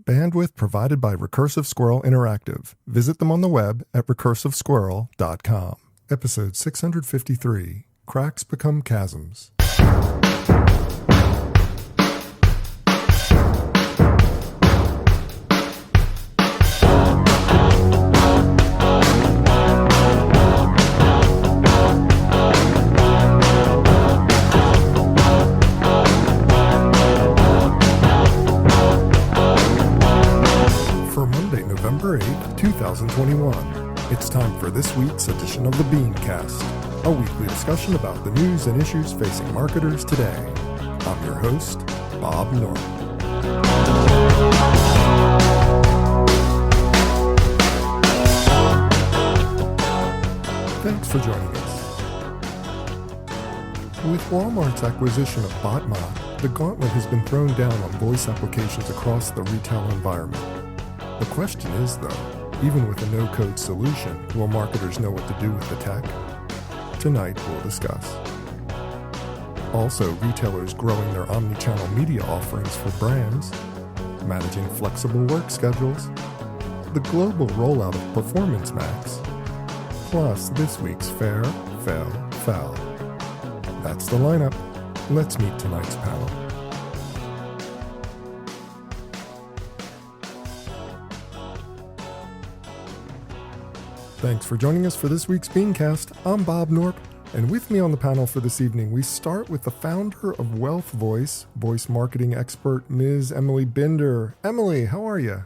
Bandwidth provided by Recursive Squirrel Interactive. Visit them on the web at recursivesquirrel.com. Episode 653, Cracks Become Chasms. November 8th, 2021. It's time for this week's edition of the BeanCast, a weekly discussion about the news and issues facing marketers today. I'm your host, Bob Norton. Thanks for joining us. With Walmart's acquisition of Botmock, the gauntlet has been thrown down on voice applications across the retail environment. The question is, though, even with a no-code solution, will marketers know what to do with the tech? Tonight, we'll discuss. Also, retailers growing their omnichannel media offerings for brands, managing flexible work schedules, the global rollout of Performance Max, plus this week's Fair, Fail, Foul. That's the lineup. Let's meet tonight's panel. Thanks for joining us for this week's BeanCast. I'm Bob Norp, and with me on the panel for this evening, we start with the founder of Wealth Voice, voice marketing expert, Ms. Emily Binder. Emily, how are you?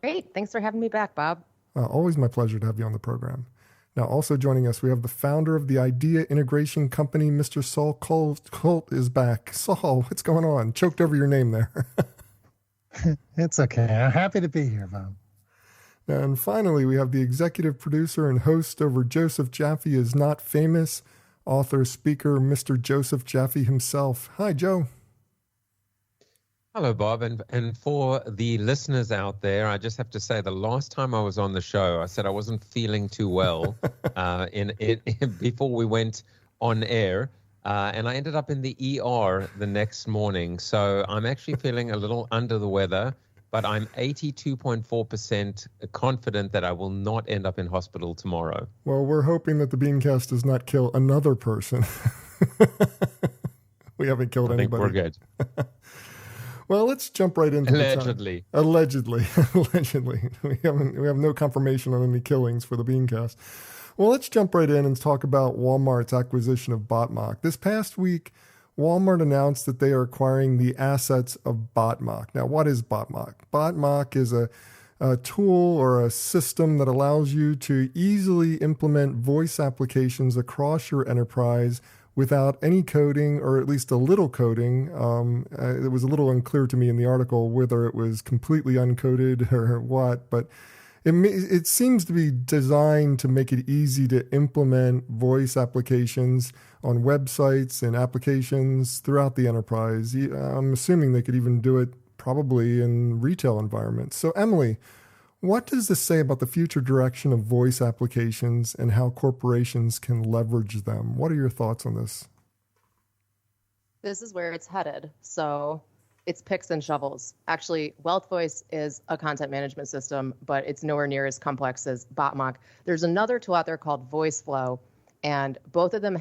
Great. Thanks for having me back, Bob. Always my pleasure to have you on the program. Now, also joining us, we have the founder of the Idea Integration Company, Mr. Saul Colt. Colt is back. Saul, what's going on? Choked over your name there. It's okay. I'm happy to be here, Bob. And finally, we have the executive producer and host over Joseph Jaffe is Not Famous, author, speaker, Mr. Joseph Jaffe himself. Hi, Joe. Hello, Bob. And for the listeners out there, I just have to say the last time I was on the show, I said I wasn't feeling too well before we went on air. And I ended up in the ER the next morning. So I'm actually feeling a little under the weather. But I'm 82.4% confident that I will not end up in hospital tomorrow. Well, we're hoping that the BeanCast does not kill another person. We haven't killed anybody. I think we're good. Well, let's jump right into Allegedly. Allegedly. We have no confirmation on any killings for the BeanCast. Well, let's jump right in and talk about Walmart's acquisition of Botmock. This past week, Walmart announced that they are acquiring the assets of Botmock. Now, what is Botmock? Botmock is a tool or a system that allows you to easily implement voice applications across your enterprise without any coding, or at least a little coding. It was a little unclear to me in the article whether it was completely uncoded or what, but it seems to be designed to make it easy to implement voice applications on websites and applications throughout the enterprise. I'm assuming they could even do it probably in retail environments. So, Emily, what does this say about the future direction of voice applications and how corporations can leverage them? What are your thoughts on this? This is where it's headed. So it's picks and shovels. Actually, Wealth Voice is a content management system, but it's nowhere near as complex as Botmock. There's another tool out there called VoiceFlow, and both of them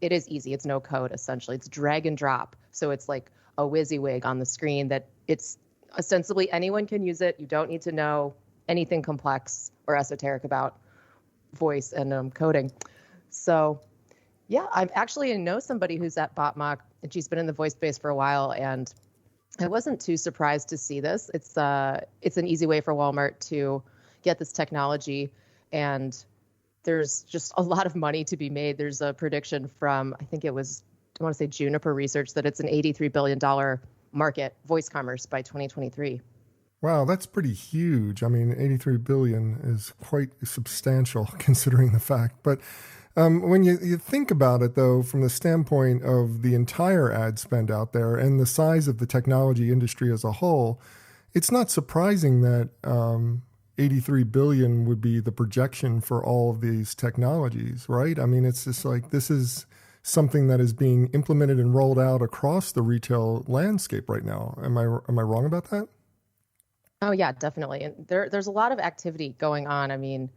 it is easy. It's no code, essentially. It's drag and drop. So it's like a WYSIWYG on the screen that it's ostensibly anyone can use it. You don't need to know anything complex or esoteric about voice and coding. So yeah, I know somebody who's at Botmock, and she's been in the voice space for a while, and I wasn't too surprised to see this. It's an easy way for Walmart to get this technology, and there's just a lot of money to be made. There's a prediction from, I want to say Juniper Research, that it's an $83 billion market, voice commerce, by 2023. Wow, that's pretty huge. I mean, 83 billion is quite substantial considering the fact. But when you think about it, though, from the standpoint of the entire ad spend out there and the size of the technology industry as a whole, it's not surprising that 83 billion would be the projection for all of these technologies, right? I mean, it's just like this is something that is being implemented and rolled out across the retail landscape right now. Am I wrong about that? Oh yeah, definitely. And there's a lot of activity going on. I mean,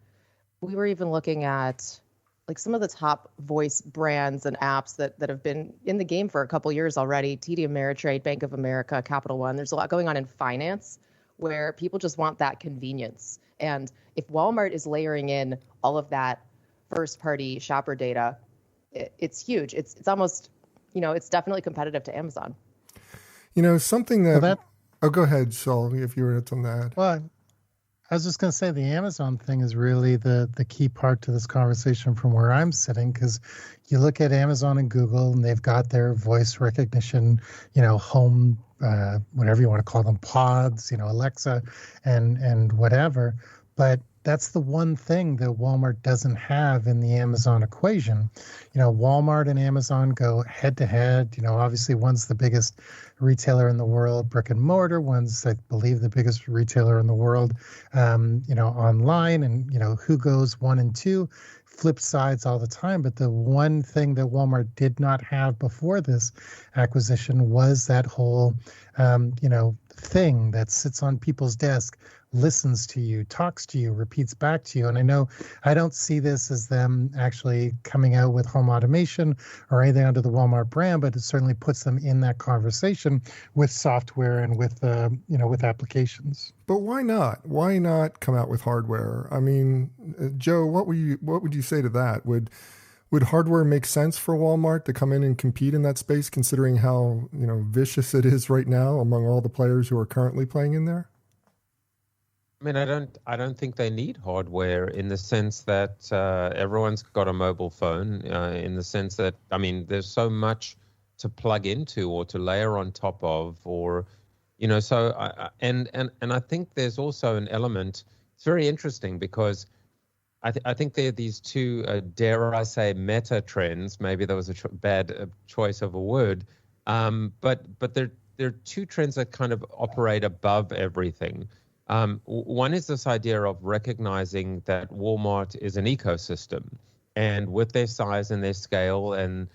we were even looking at like some of the top voice brands and apps that have been in the game for a couple years already. TD Ameritrade, Bank of America, Capital One. There's a lot going on in finance where people just want that convenience. And if Walmart is layering in all of that first party shopper data, it's huge. It's almost, it's definitely competitive to Amazon. Something Well, that, oh, go ahead, Saul, if you were on that. well, I was just going to say the Amazon thing is really the key part to this conversation from where I'm sitting, because you look at Amazon and Google and they've got their voice recognition, home, whatever you want to call them, pods, Alexa and whatever. But that's the one thing that Walmart doesn't have in the Amazon equation. Walmart and Amazon go head to head. Obviously one's the biggest retailer in the world, brick and mortar. One's, I believe, the biggest retailer in the world, online. And, who goes one and two, flip sides all the time. But the one thing that Walmart did not have before this acquisition was that whole, thing that sits on people's desk, listens to you, talks to you, repeats back to you. And I know I don't see this as them actually coming out with home automation or anything under the Walmart brand, but it certainly puts them in that conversation with software and with, with applications. But why not? Why not come out with hardware? I mean, Joe, what would you say to that? Would hardware make sense for Walmart to come in and compete in that space, considering how vicious it is right now among all the players who are currently playing in there? I mean, I don't think they need hardware in the sense that everyone's got a mobile phone. In the sense that, I mean, there's so much to plug into or to layer on top of, or So and I think there's also an element. It's very interesting because I think there are these two, dare I say, meta trends. Maybe that was a bad choice of a word, but there are two trends that kind of operate above everything. One is this idea of recognizing that Walmart is an ecosystem, and with their size and their scale and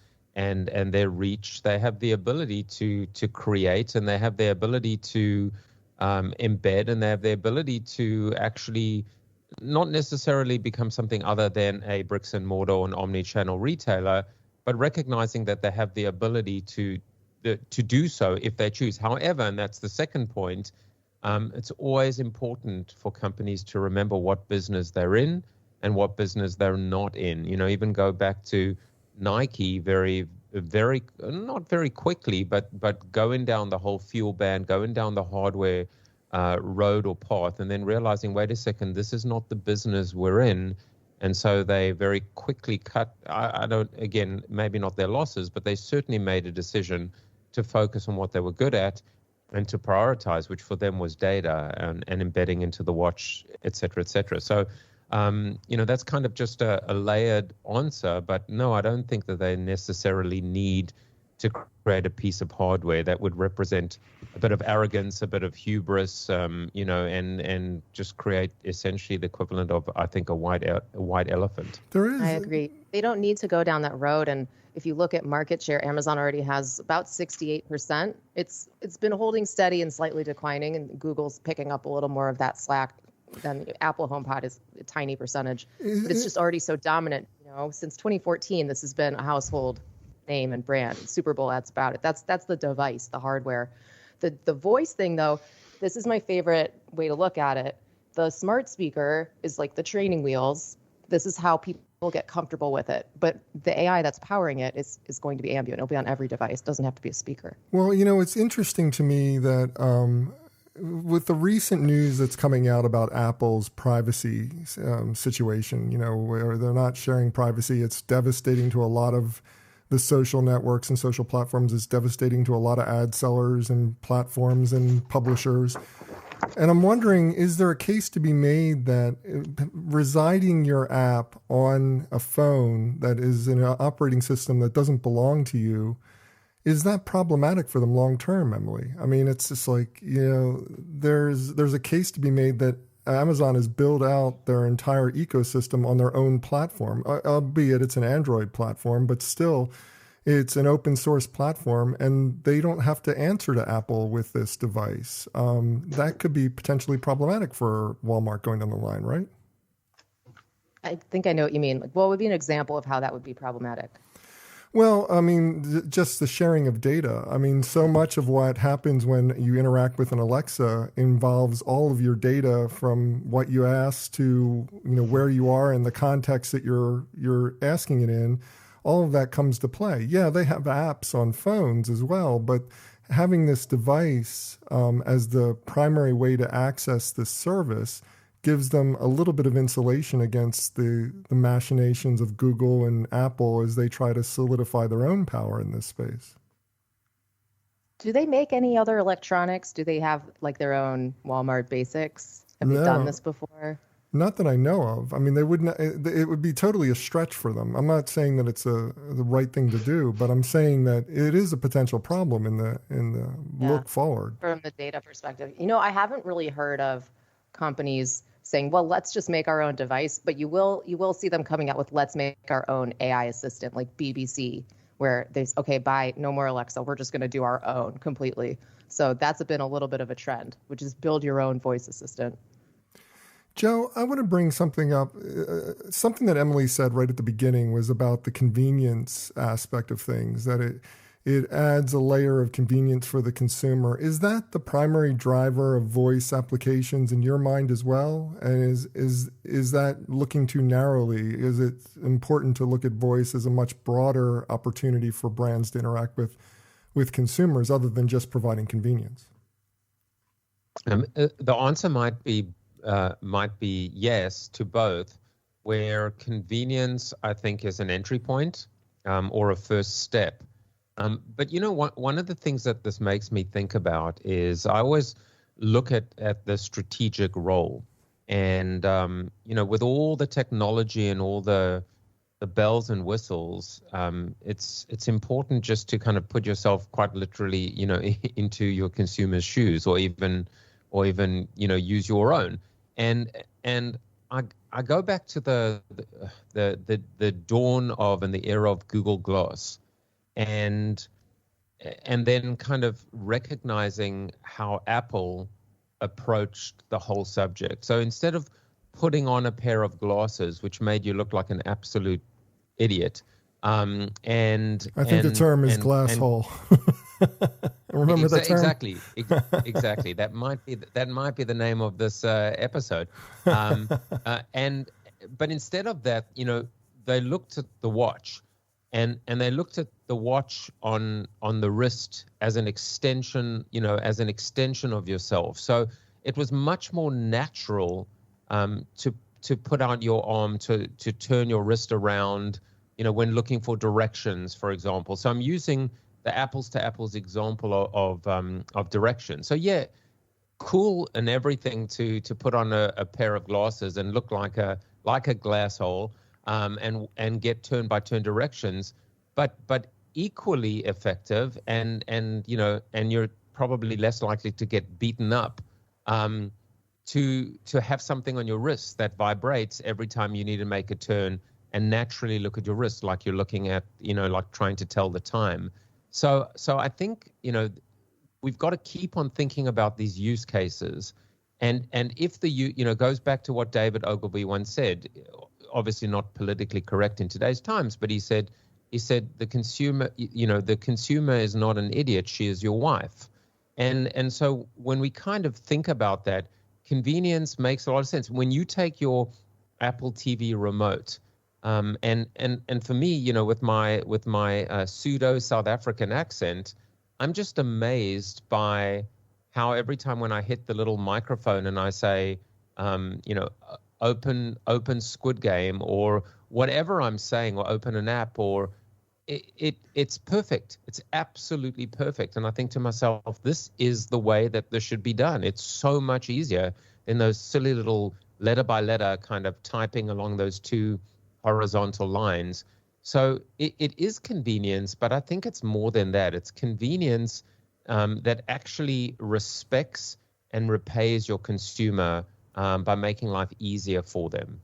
their reach, they have the ability to create, and they have the ability to embed, and they have the ability to actually not necessarily become something other than a bricks and mortar or an omnichannel retailer, but recognizing that they have the ability to do so if they choose. However, and that's the second point, it's always important for companies to remember what business they're in and what business they're not in. Even go back to Nike very, very, not very quickly, but going down the whole fuel ban, going down the hardware road or path, and then realizing, wait a second, this is not the business we're in. And so they very quickly cut, I don't, again, maybe not their losses, but they certainly made a decision to focus on what they were good at and to prioritize, which for them was data and embedding into the watch, et cetera, et cetera. So, that's kind of just a layered answer, but no, I don't think that they necessarily need to create a piece of hardware that would represent a bit of arrogance, a bit of hubris, and just create essentially the equivalent of, I think, a white elephant. There is. I agree. They don't need to go down that road. And if you look at market share, Amazon already has about 68%. It's been holding steady and slightly declining, and Google's picking up a little more of that slack. Then Apple HomePod is a tiny percentage, but it's just already so dominant. Since 2014, this has been a household name and brand. Super Bowl ads about it. That's the device, the hardware. The voice thing, though, this is my favorite way to look at it. The smart speaker is like the training wheels. This is how people get comfortable with it. But the AI that's powering it is going to be ambient. It'll be on every device. It doesn't have to be a speaker. Well, it's interesting to me that with the recent news that's coming out about Apple's privacy situation, where they're not sharing privacy, it's devastating to a lot of the social networks and social platforms. It's devastating to a lot of ad sellers and platforms and publishers. And I'm wondering, is there a case to be made that residing your app on a phone that is in an operating system that doesn't belong to you, is that problematic for them long term, Emily? I mean, it's just like, there's a case to be made that Amazon has built out their entire ecosystem on their own platform, albeit it's an Android platform, but still, It's an open source platform, and they don't have to answer to Apple with this device. That could be potentially problematic for Walmart going down the line, right? I think I know what you mean. Like, what would be an example of how that would be problematic? Well, I mean, just the sharing of data. I mean, so much of what happens when you interact with an Alexa involves all of your data, from what you ask to, where you are and the context that you're asking it in. All of that comes to play. Yeah, they have apps on phones as well, but having this device as the primary way to access this service gives them a little bit of insulation against the machinations of Google and Apple as they try to solidify their own power in this space. Do they make any other electronics? Do they have like their own Walmart basics? Have No. they done this before? Not that I know of. I mean, they wouldn't. It would be totally a stretch for them. I'm not saying that it's the right thing to do, but I'm saying that it is a potential problem in the look forward. From the data perspective, I haven't really heard of companies saying, well, let's just make our own device, but you will see them coming out with, let's make our own AI assistant, like BBC, where they say, okay, bye, no more Alexa, we're just going to do our own completely. So that's been a little bit of a trend, which is build your own voice assistant. Joe, I want to bring something up. Something that Emily said right at the beginning was about the convenience aspect of things, that it adds a layer of convenience for the consumer. Is that the primary driver of voice applications in your mind as well? And is that looking too narrowly? Is it important to look at voice as a much broader opportunity for brands to interact with consumers other than just providing convenience? The answer might be yes to both, where convenience, I think, is an entry point or a first step. But one of the things that this makes me think about is I always look at the strategic role, and with all the technology and all the bells and whistles, it's important just to kind of put yourself quite literally, into your consumer's shoes, or even use your own. And I go back to the dawn of and the era of Google Glass. And then kind of recognizing how Apple approached the whole subject. So instead of putting on a pair of glasses, which made you look like an absolute idiot, and I think the term is glass hole. Remember that term? Exactly. That might be the name of this episode. But instead of that, they looked at the watch. And they looked at the watch on the wrist as an extension, of yourself. So it was much more natural to put out your arm, to turn your wrist around, when looking for directions, for example. So I'm using the apples to apples example of direction. So yeah, cool and everything to put on a pair of glasses and look like a glass hole. And get turn by turn directions, but equally effective, and you're probably less likely to get beaten up, to have something on your wrist that vibrates every time you need to make a turn, and naturally look at your wrist like you're looking at, like trying to tell the time. So I think we've got to keep on thinking about these use cases, and if goes back to what David Ogilvy once said. Obviously not politically correct in today's times, but he said the consumer is not an idiot, she is your wife. And so when we kind of think about that, convenience makes a lot of sense. When you take your Apple TV remote, and for me, with my pseudo South African accent, I'm just amazed by how every time when I hit the little microphone and I say, open Squid Game or whatever I'm saying, or open an app, or it's perfect. It's absolutely perfect. And I think to myself, this is the way that this should be done. It's so much easier than those silly little letter by letter kind of typing along those two horizontal lines. So it is convenience, but I think it's more than that. It's convenience that actually respects and repays your consumer by making life easier for them.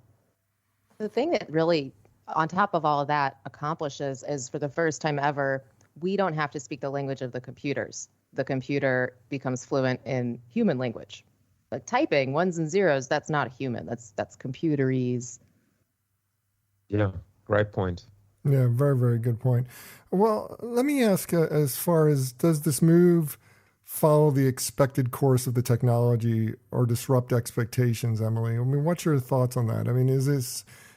The thing that really on top of all of that accomplishes is for the first time ever, we don't have to speak the language of the computers. The computer becomes fluent in human language. Like typing ones and zeros, that's not human. That's computerese. Yeah, great point. Yeah, very, very good point. Well, let me ask, as far as, does this move follow the expected course of the technology or disrupt expectations, Emily? I mean, what's your thoughts on that? I mean, is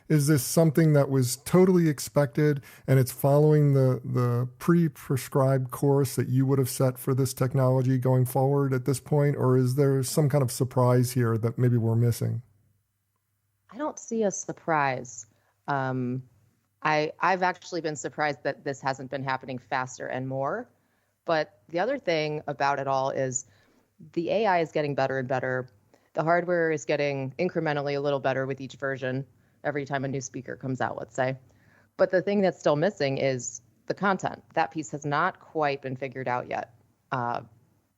this something that was totally expected and it's following the pre-prescribed course that you would have set for this technology going forward at this point? Or is there some kind of surprise here that maybe we're missing? I don't see a surprise. I've actually been surprised that this hasn't been happening faster and more. But the other thing about it all is the AI is getting better and better. The hardware is getting incrementally a little better with each version every time a new speaker comes out, let's say. But the thing that's still missing is the content. That piece has not quite been figured out yet.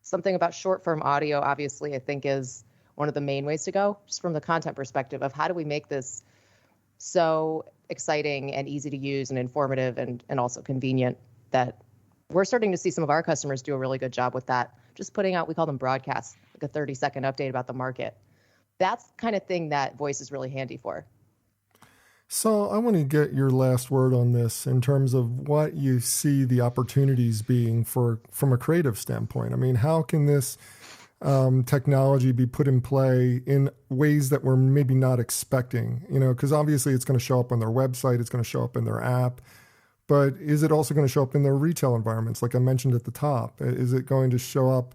Something about short form audio, obviously, I think is one of the main ways to go, just from the content perspective of how do we make this so exciting and easy to use and informative and also convenient that we're starting to see some of our customers do a really good job with that. Just putting out, we call them broadcasts, like a 30-second update about the market. That's the kind of thing that voice is really handy for. So I want to get your last word on this in terms of what you see the opportunities being from a creative standpoint. I mean, how can this technology be put in play in ways that we're maybe not expecting? You know, because obviously it's going to show up on their website, it's going to show up in their app, but is it also going to show up in their retail environments, like I mentioned at the top? Is it going to show up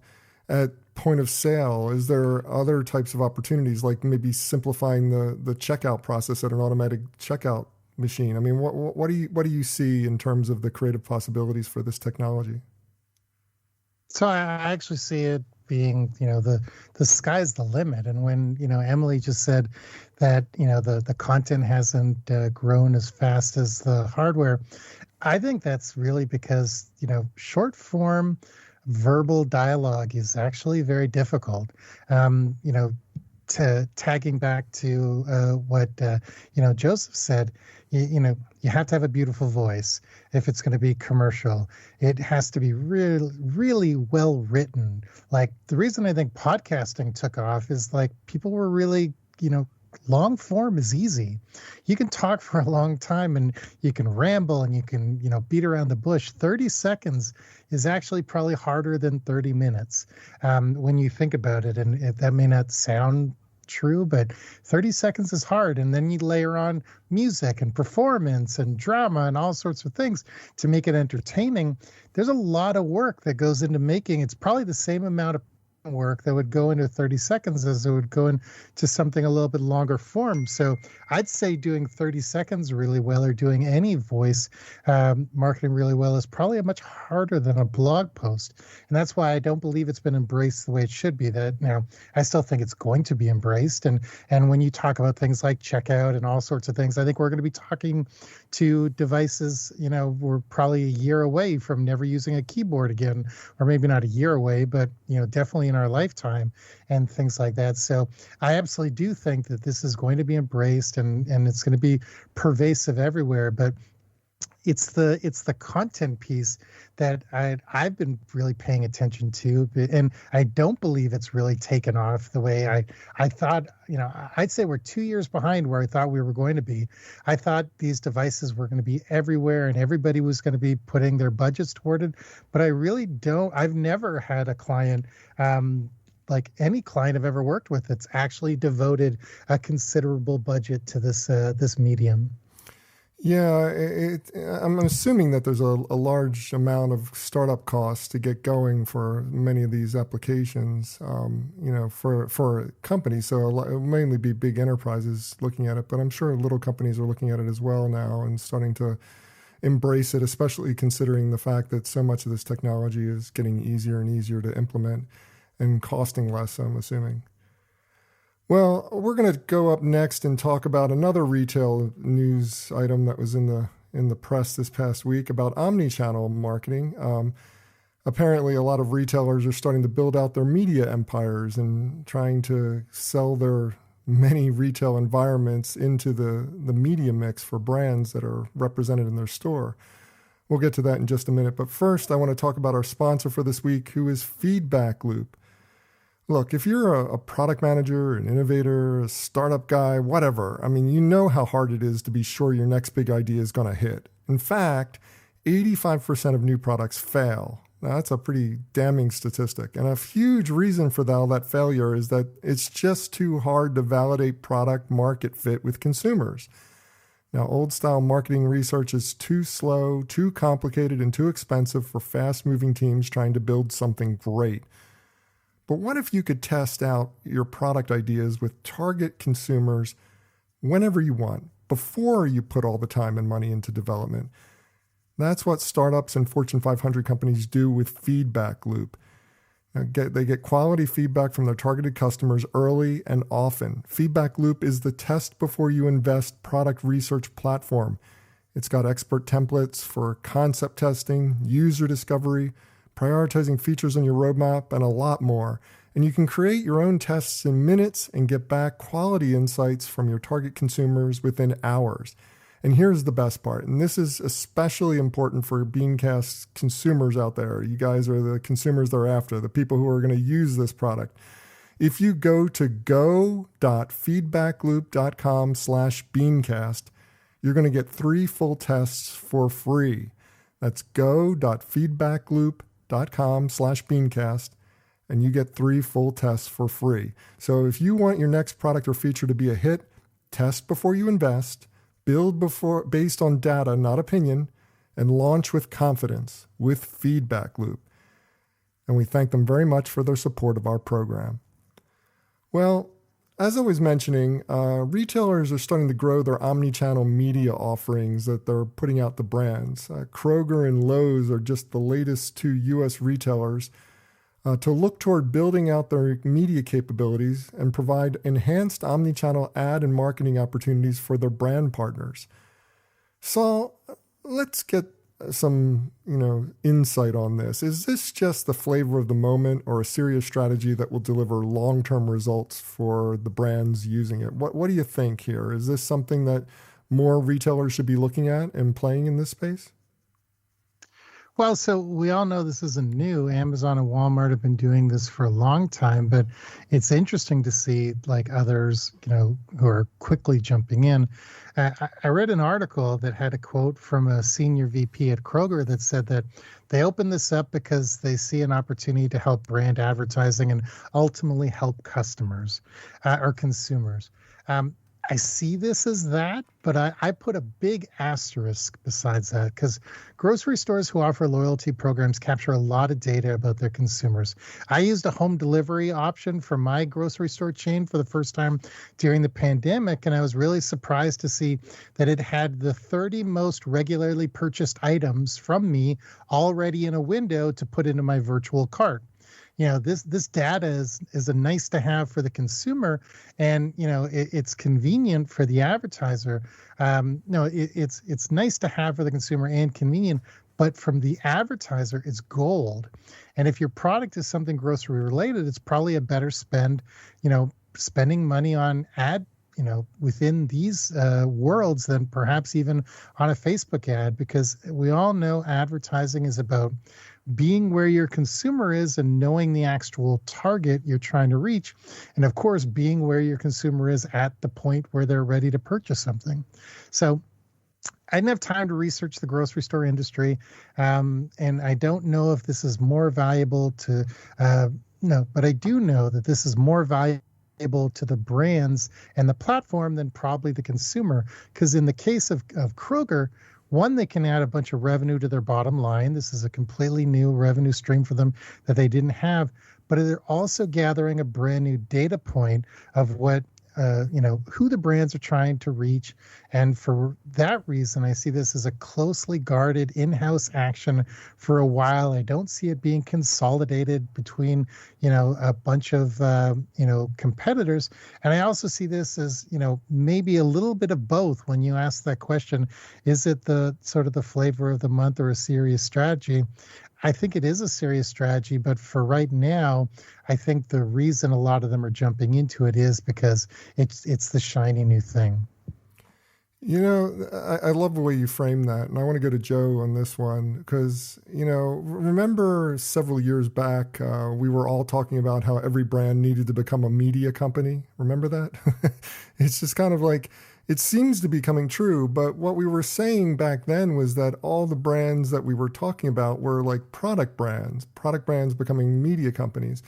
at point of sale? Is there other types of opportunities, like maybe simplifying the checkout process at an automatic checkout machine? I mean, what do you see in terms of the creative possibilities for this technology? So I actually see it being, the sky's the limit. And when, Emily just said that, the content hasn't grown as fast as the hardware, I think that's really because, short form verbal dialogue is actually very difficult. To tagging back to what Joseph said, you have to have a beautiful voice if it's going to be commercial. It has to be really, really well written. Like, the reason I think podcasting took off is like people were really, long form is easy. You can talk for a long time and you can ramble and you can, beat around the bush. 30 seconds is actually probably harder than 30 minutes when you think about it. And that may not sound true, but 30 seconds is hard. And then you layer on music and performance and drama and all sorts of things to make it entertaining. There's a lot of work that goes into making. It's probably the same amount of work that would go into 30 seconds as it would go into something a little bit longer form. So I'd say doing 30 seconds really well, or doing any voice marketing really well, is probably much harder than a blog post. And that's why I don't believe it's been embraced the way it should be. That now I still think it's going to be embraced. And when you talk about things like checkout and all sorts of things, I think we're going to be talking to devices, we're probably a year away from never using a keyboard again, or maybe not a year away, but definitely in our lifetime and things like that. So I absolutely do think that this is going to be embraced and it's going to be pervasive everywhere. But it's the content piece that I've been really paying attention to, and I don't believe it's really taken off the way I thought. I'd say we're 2 years behind where I thought we were going to be. I thought these devices were going to be everywhere and everybody was going to be putting their budgets toward it, but I really don't. I've never had a client, like any client I've ever worked with, that's actually devoted a considerable budget to this medium. Yeah, I'm assuming that there's a large amount of startup costs to get going for many of these applications, for companies. So it'll mainly be big enterprises looking at it, but I'm sure little companies are looking at it as well now and starting to embrace it, especially considering the fact that so much of this technology is getting easier and easier to implement and costing less, I'm assuming. Well, we're going to go up next and talk about another retail news item that was in the press this past week about omnichannel marketing. Apparently, a lot of retailers are starting to build out their media empires and trying to sell their many retail environments into the media mix for brands that are represented in their store. We'll get to that in just a minute. But first, I want to talk about our sponsor for this week, who is Feedback Loop. Look, if you're a product manager, an innovator, a startup guy, whatever, I mean, you know how hard it is to be sure your next big idea is going to hit. In fact, 85% of new products fail. Now, that's a pretty damning statistic. And a huge reason for that failure is that it's just too hard to validate product market fit with consumers. Now, old-style marketing research is too slow, too complicated, and too expensive for fast-moving teams trying to build something great. But what if you could test out your product ideas with target consumers whenever you want, before you put all the time and money into development? That's what startups and Fortune 500 companies do with Feedback Loop. They get quality feedback from their targeted customers early and often. Feedback Loop is the test before you invest product research platform. It's got expert templates for concept testing, user discovery, prioritizing features on your roadmap, and a lot more. And you can create your own tests in minutes and get back quality insights from your target consumers within hours. And here's the best part, and this is especially important for BeanCast consumers out there. You guys are the consumers they're after, the people who are going to use this product. If you go to go.feedbackloop.com/BeanCast, you're going to get 3 full tests for free. That's go.feedbackloop.com/BeanCast, and you get 3 full tests for free. So if you want your next product or feature to be a hit, test before you invest, build based on data, not opinion, and launch with confidence with Feedback Loop. And we thank them very much for their support of our program. Well, as I was mentioning, retailers are starting to grow their omnichannel media offerings that they're putting out to brands. Kroger and Lowes are just the latest 2 U.S. retailers to look toward building out their media capabilities and provide enhanced omnichannel ad and marketing opportunities for their brand partners. Saul, let's get some, insight on this. Is this just the flavor of the moment or a serious strategy that will deliver long-term results for the brands using it? What do you think here? Is this something that more retailers should be looking at and playing in this space? Well, so we all know this isn't new. Amazon and Walmart have been doing this for a long time, but it's interesting to see like others, who are quickly jumping in. I read an article that had a quote from a senior VP at Kroger that said that they opened this up because they see an opportunity to help brand advertising and ultimately help customers or consumers. I see this as that, but I put a big asterisk besides that because grocery stores who offer loyalty programs capture a lot of data about their consumers. I used a home delivery option for my grocery store chain for the first time during the pandemic, and I was really surprised to see that it had the 30 most regularly purchased items from me already in a window to put into my virtual cart. This data is a nice to have for the consumer, and it's convenient for the advertiser. It's nice to have for the consumer and convenient, but from the advertiser, it's gold. And if your product is something grocery related, it's probably a better spending money on ad, within these worlds than perhaps even on a Facebook ad, because we all know advertising is about being where your consumer is and knowing the actual target you're trying to reach. And of course, being where your consumer is at the point where they're ready to purchase something. So I didn't have time to research the grocery store industry. And I don't know if this is more valuable to, but I do know that this is more valuable to the brands and the platform than probably the consumer. Because in the case of Kroger, one, they can add a bunch of revenue to their bottom line. This is a completely new revenue stream for them that they didn't have. But they're also gathering a brand new data point of what, who the brands are trying to reach. And for that reason, I see this as a closely guarded in-house action for a while. I don't see it being consolidated between, a bunch of, competitors. And I also see this as, maybe a little bit of both. When you ask that question, is it the sort of the flavor of the month or a serious strategy? I think it is a serious strategy, but for right now, I think the reason a lot of them are jumping into it is because it's the shiny new thing. You know, I love the way you frame that. And I want to go to Joe on this one because, you know, remember several years back, we were all talking about how every brand needed to become a media company. Remember that? It's just kind of like, it seems to be coming true. But what we were saying back then was that all the brands that we were talking about were like product brands becoming media companies.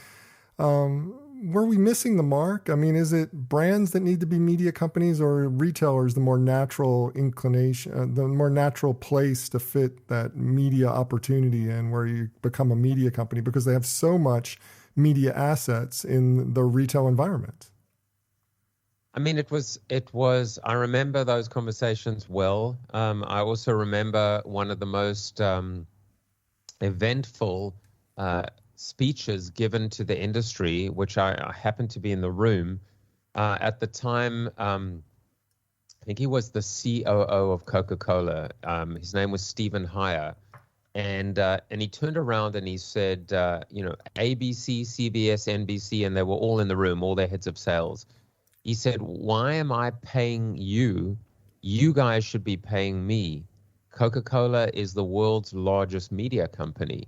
Were we missing the mark? I mean, is it brands that need to be media companies or retailers the more natural inclination, the more natural place to fit that media opportunity in where you become a media company because they have so much media assets in the retail environment? I mean, it was, I remember those conversations well. I also remember one of the most eventful speeches given to the industry, which I happened to be in the room at the time. I think he was the COO of Coca-Cola. His name was Stephen Heyer, and he turned around and he said, ABC, CBS, NBC, and they were all in the room, all their heads of sales. He said, "Why am I paying you? You guys should be paying me. Coca-Cola is the world's largest media company."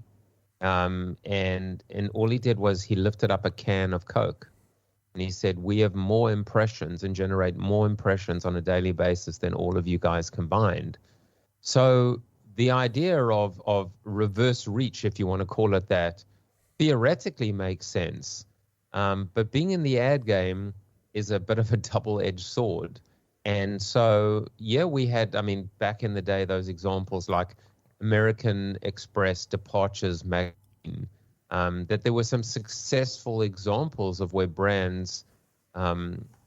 And all he did was he lifted up a can of Coke and he said, "We have more impressions and generate more impressions on a daily basis than all of you guys combined." So the idea of reverse reach, if you want to call it that, theoretically makes sense. But being in the ad game is a bit of a double-edged sword. And so, yeah, we had, I mean, back in the day, those examples like American Express Departures magazine, that there were some successful examples of where brands,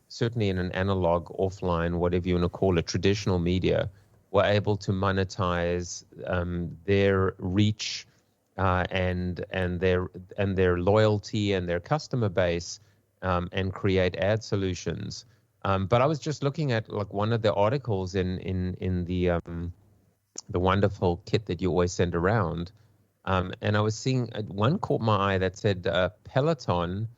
certainly in an analog, offline, whatever you want to call it, traditional media, were able to monetize their reach and their loyalty and their customer base and create ad solutions. But I was just looking at like one of the articles in the wonderful kit that you always send around. And I was seeing one caught my eye that said Peloton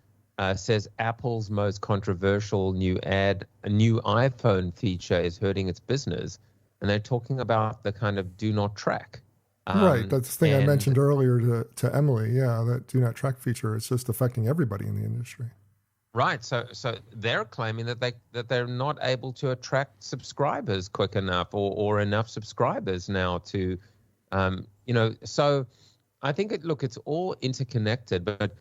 says Apple's most controversial new iPhone feature is hurting its business. And they're talking about the kind of do not track. Right. That's the thing I mentioned earlier to Emily. Yeah, that do not track feature is just affecting everybody in the industry. Right. So they're claiming that they're not able to attract subscribers quick enough or enough subscribers now to, so I think it's all interconnected. But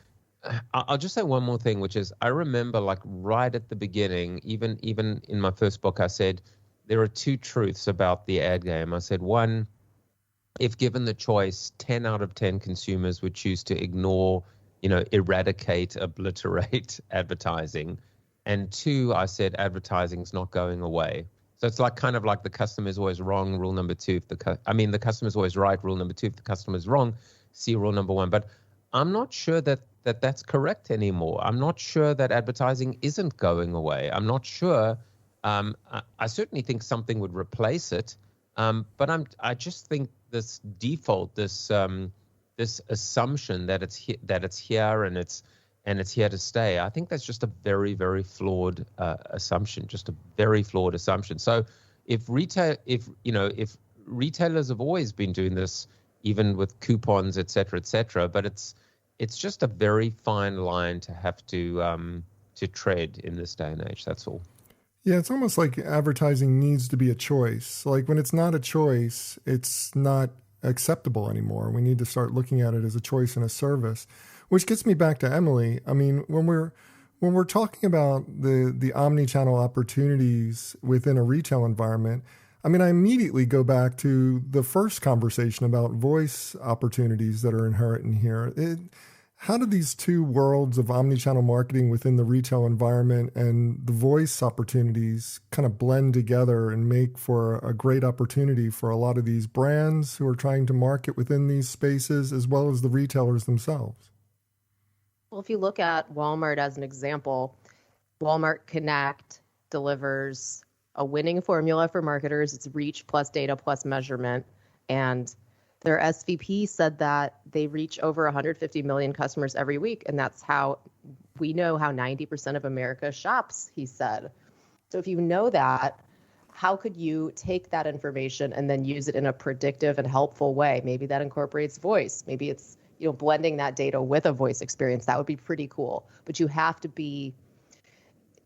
I'll just say one more thing, which is I remember like right at the beginning, even in my first book, I said there are two truths about the ad game. I said, one, if given the choice, 10 out of 10 consumers would choose to ignore, eradicate, obliterate advertising. And two, I said advertising's not going away. So it's like kind of like the customer is always wrong, rule number two. The customer is always right, rule number two. If the customer is wrong, see rule number one. But I'm not sure that's correct anymore. I'm not sure that advertising isn't going away. I'm not sure. I certainly think something would replace it. But I just think this default, this assumption that it's here and it's here to stay. I think that's just a very, very flawed assumption. Just a very flawed assumption. So if retailers have always been doing this, even with coupons, et cetera, but it's just a very fine line to have to tread in this day and age. That's all. Yeah, it's almost like advertising needs to be a choice. Like when it's not a choice, it's not acceptable anymore. We need to start looking at it as a choice and a service, which gets me back to Emily. I mean, when we're talking about the omnichannel opportunities within a retail environment, I mean, I immediately go back to the first conversation about voice opportunities that are inherent in here. How do these two worlds of omnichannel marketing within the retail environment and the voice opportunities kind of blend together and make for a great opportunity for a lot of these brands who are trying to market within these spaces as well as the retailers themselves? Well, if you look at Walmart as an example, Walmart Connect delivers a winning formula for marketers. It's reach plus data plus measurement. And Their SVP said that they reach over 150 million customers every week, and that's how we know how 90% of America shops, he said. So if you know that, how could you take that information and then use it in a predictive and helpful way? Maybe that incorporates voice. Maybe it's, blending that data with a voice experience. That would be pretty cool. But you have to be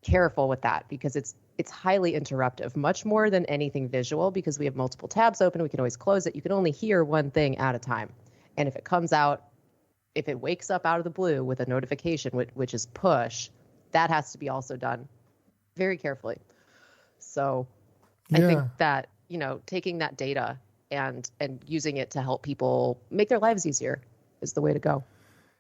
careful with that because it's highly interruptive, much more than anything visual, because we have multiple tabs open. We can always close it. You can only hear one thing at a time. And if it wakes up out of the blue with a notification, which is push, that has to be also done very carefully. So I think that, taking that data and using it to help people make their lives easier is the way to go.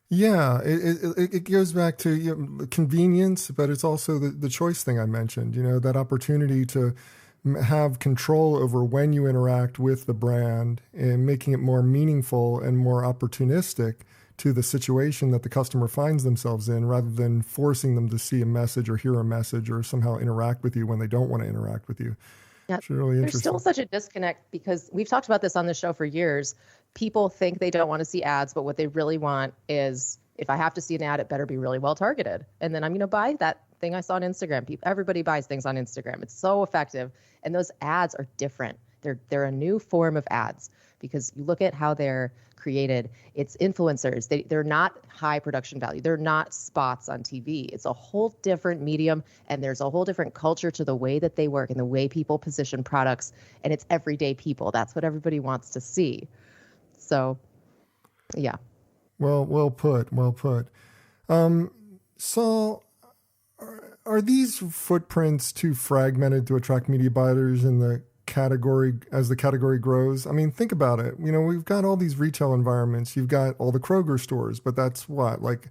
Yeah, it goes back to convenience, but it's also the choice thing I mentioned, that opportunity to have control over when you interact with the brand and making it more meaningful and more opportunistic to the situation that the customer finds themselves in, rather than forcing them to see a message or hear a message or somehow interact with you when they don't want to interact with you. Yeah, it's really interesting. There's still such a disconnect because we've talked about this on the show for years. People think they don't want to see ads, but what they really want is, if I have to see an ad, it better be really well targeted. And then I'm going to buy that thing I saw on Instagram. Everybody buys things on Instagram. It's so effective. And those ads are different. They're a new form of ads because you look at how they're created. It's influencers. They're not high production value. They're not spots on TV. It's a whole different medium, and there's a whole different culture to the way that they work and the way people position products. And it's everyday people. That's what everybody wants to see. So, yeah. Well put. Saul, are these footprints too fragmented to attract media buyers in the category as the category grows? I mean, think about it. We've got all these retail environments. You've got all the Kroger stores, but that's like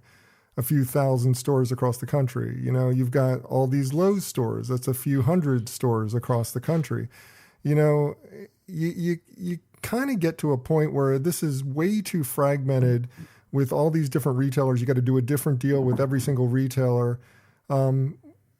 a few thousand stores across the country. You've got all these Lowe's stores. That's a few hundred stores across the country. You kind of get to a point where this is way too fragmented with all these different retailers. You got to do a different deal with every single retailer.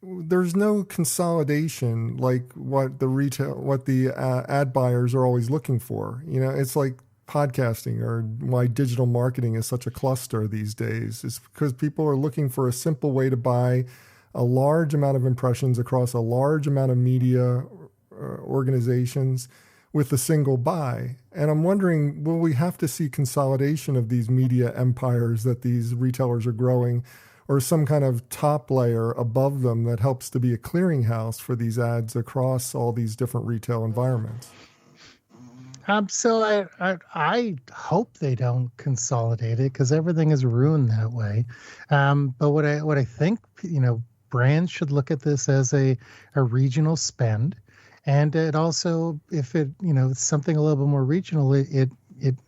There's no consolidation like what the ad buyers are always looking for. It's like podcasting, or why digital marketing is such a cluster these days. It's because people are looking for a simple way to buy a large amount of impressions across a large amount of media organizations with a single buy. And I'm wondering, will we have to see consolidation of these media empires that these retailers are growing, or some kind of top layer above them that helps to be a clearinghouse for these ads across all these different retail environments? So I hope they don't consolidate it, because everything is ruined that way. But what I think, brands should look at this as a regional spend. And it also, if it's something a little bit more regional, it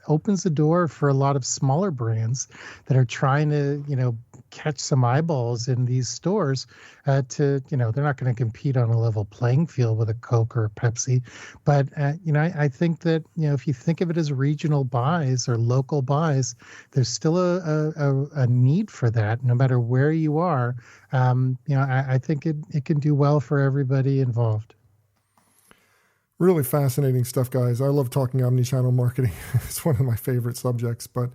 opens the door for a lot of smaller brands that are trying to, catch some eyeballs in these stores they're not going to compete on a level playing field with a Coke or a Pepsi. But, I think that, if you think of it as regional buys or local buys, there's still a need for that no matter where you are. I think it can do well for everybody involved. Really fascinating stuff, guys. I love talking omnichannel marketing. It's one of my favorite subjects, but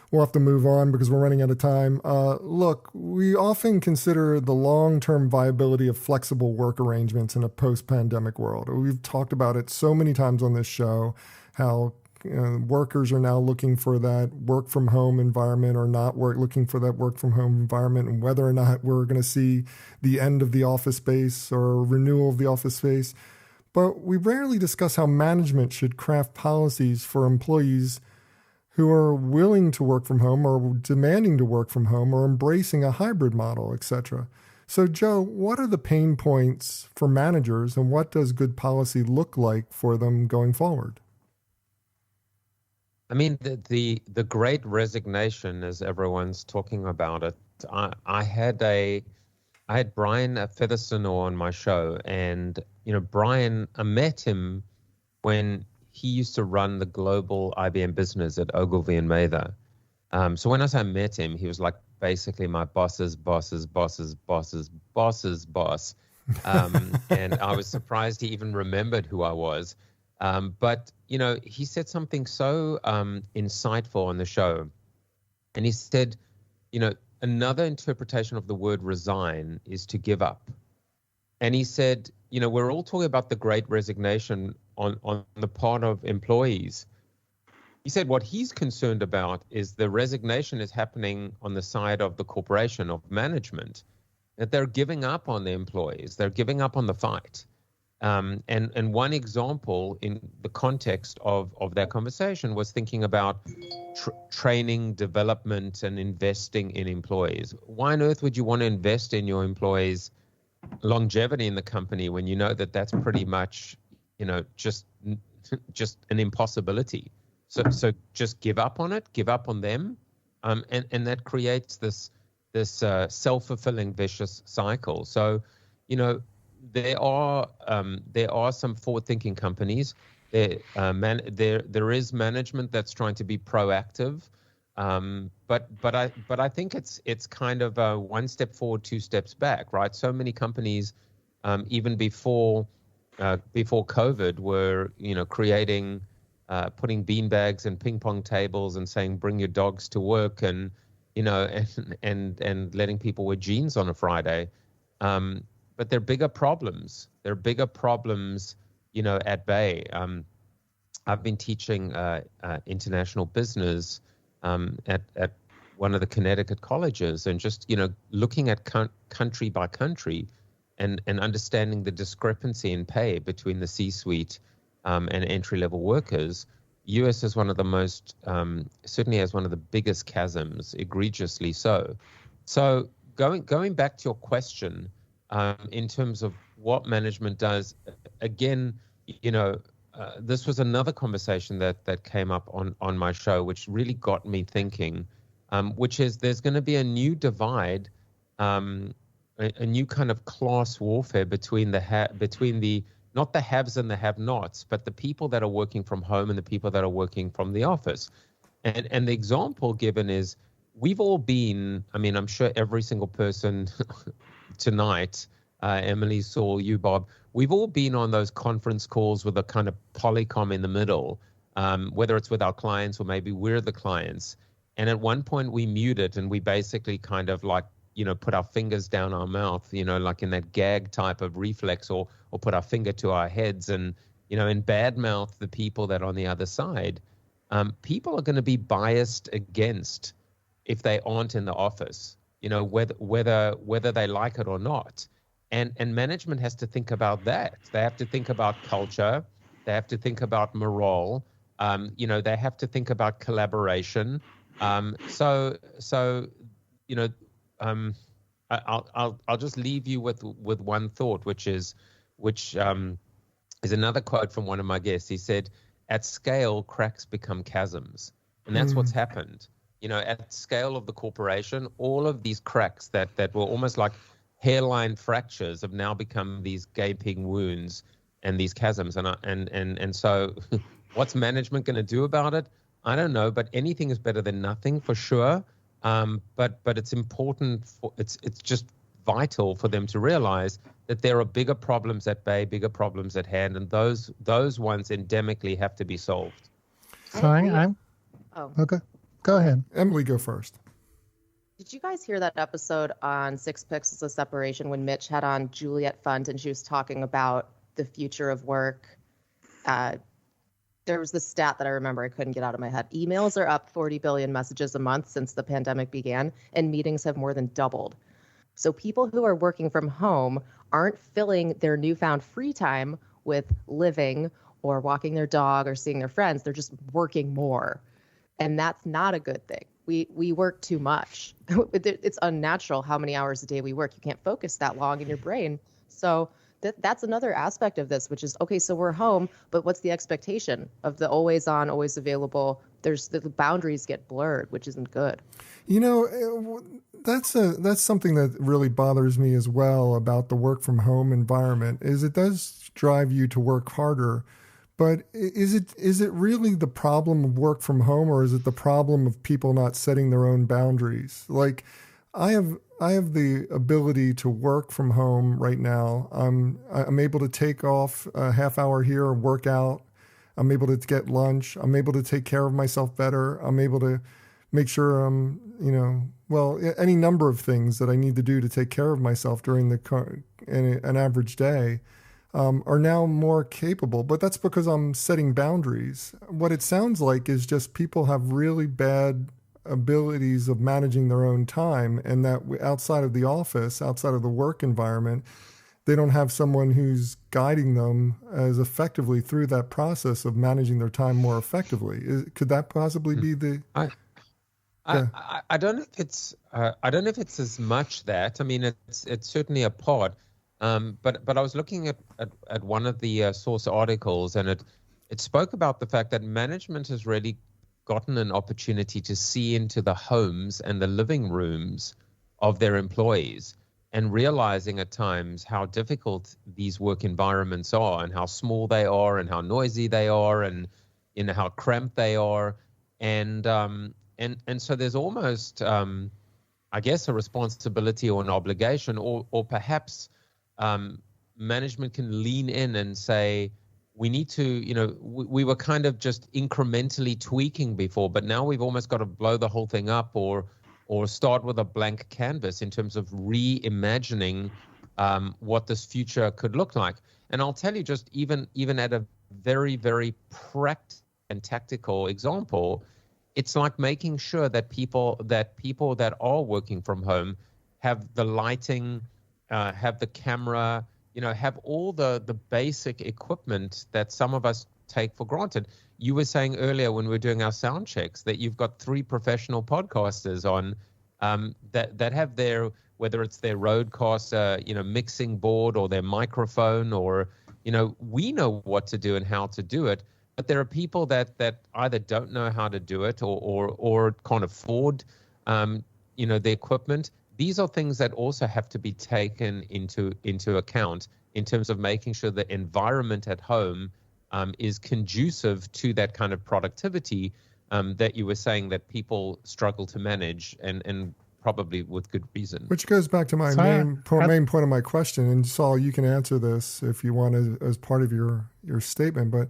we'll have to move on because we're running out of time. Look, we often consider the long-term viability of flexible work arrangements in a post-pandemic world. We've talked about it so many times on this show, how workers are now looking for that work-from-home environment or not looking for that work-from-home environment, and whether or not we're going to see the end of the office space or renewal of the office space. But we rarely discuss how management should craft policies for employees who are willing to work from home or demanding to work from home or embracing a hybrid model, etc. So, Joe, what are the pain points for managers, and what does good policy look like for them going forward? I mean, the great resignation, as everyone's talking about it. I had Brian Featherstone on my show, and Brian, I met him when he used to run the global IBM business at Ogilvy and Mather. So when I say I met him, he was like basically my boss's boss's boss's boss's boss's boss. And I was surprised he even remembered who I was. But, he said something so insightful on the show. And he said, another interpretation of the word resign is to give up. And he said, we're all talking about the great resignation on the part of employees. He said what he's concerned about is the resignation is happening on the side of the corporation, of management, that they're giving up on the employees. They're giving up on the fight. And one example in the context of that conversation was thinking about training, development, and investing in employees. Why on earth would you want to invest in your employees' longevity in the company when you know that that's pretty much, just an impossibility? So just give up on it, give up on them, and that creates this self-fulfilling vicious cycle. So, there are some forward-thinking companies. There is management that's trying to be proactive, but I think it's kind of one step forward, two steps back, right? So many companies, even before COVID, were creating. Putting bean bags and ping pong tables and saying bring your dogs to work and and letting people wear jeans on a Friday, but there are bigger problems. There are bigger problems, at bay. I've been teaching international business at one of the Connecticut colleges, and just looking at country by country and understanding the discrepancy in pay between the C-suite and entry-level workers. U.S. is one of the most, certainly has one of the biggest chasms, egregiously so. So going back to your question, in terms of what management does, again, this was another conversation that came up on my show, which really got me thinking, which is there's going to be a new divide, a new kind of class warfare between the not the haves and the have-nots, but the people that are working from home and the people that are working from the office. And the example given is we've all been, I'm sure every single person tonight, Emily, Saul, you, Bob, we've all been on those conference calls with a kind of Polycom in the middle, whether it's with our clients or maybe we're the clients. And at one point we mute it and we basically kind of like, put our fingers down our mouth, like in that gag type of reflex, or put our finger to our heads and, and badmouth the people that are on the other side. People are going to be biased against if they aren't in the office, whether they like it or not. And management has to think about that. They have to think about culture. They have to think about morale. They have to think about collaboration. I'll just leave you with one thought, which is another quote from one of my guests. He said, "At scale, cracks become chasms," and that's what's happened. At scale of the corporation, all of these cracks that were almost like hairline fractures have now become these gaping wounds and these chasms. And so, what's management going to do about it? I don't know, but anything is better than nothing for sure. But it's important it's just vital for them to realize that there are bigger problems at bay, bigger problems at hand, and those ones endemically have to be solved. So I'm okay. Go ahead. Emily, go first. Did you guys hear that episode on 6 Pixels of Separation when Mitch had on Juliet Funt and she was talking about the future of work? There was this stat that I remember I couldn't get out of my head. Emails are up 40 billion messages a month since the pandemic began, and meetings have more than doubled. So people who are working from home aren't filling their newfound free time with living or walking their dog or seeing their friends. They're just working more. And that's not a good thing. We work too much. It's unnatural how many hours a day we work. You can't focus that long in your brain. So that's another aspect of this, which is, okay, so we're home, but what's the expectation of the always on, always available? The boundaries get blurred, which isn't good. That's something that really bothers me as well about the work from home environment, is it does drive you to work harder. But is it really the problem of work from home, or is it the problem of people not setting their own boundaries? Like, I have the ability to work from home right now. I'm able to take off a half hour here and work out I'm able to get lunch. I'm able to take care of myself better. I'm able to make sure I'm, any number of things that I need to do to take care of myself during an average day are now more capable. But that's because I'm setting boundaries. What it sounds like is just people have really bad abilities of managing their own time, and that outside of the office, outside of the work environment, they don't have someone who's guiding them as effectively through that process of managing their time more effectively. Could that possibly be the... I don't know if it's as much that. I mean, it's certainly a part. But I was looking at one of the source articles, and it spoke about the fact that management has really gotten an opportunity to see into the homes and the living rooms of their employees, and realizing at times how difficult these work environments are, and how small they are, and how noisy they are, and how cramped they are, and so there's almost I guess a responsibility or an obligation, or perhaps management can lean in and say, we need to, we were kind of just incrementally tweaking before, but now we've almost got to blow the whole thing up, or start with a blank canvas in terms of reimagining what this future could look like. And I'll tell you, just even at a very, very practical and tactical example, it's like making sure that people that are working from home have the lighting, have the camera, have all the basic equipment that some of us take for granted. You were saying earlier when we were doing our sound checks that you've got 3 professional podcasters on that have their, whether it's their Rodecaster, mixing board, or their microphone, or, we know what to do and how to do it. But there are people that either don't know how to do it or can't afford, the equipment. These are things that also have to be taken into account in terms of making sure the environment at home is conducive to that kind of productivity that you were saying that people struggle to manage, and probably with good reason. Which goes back to my main point of my question. And Saul, you can answer this if you want as part of your statement. But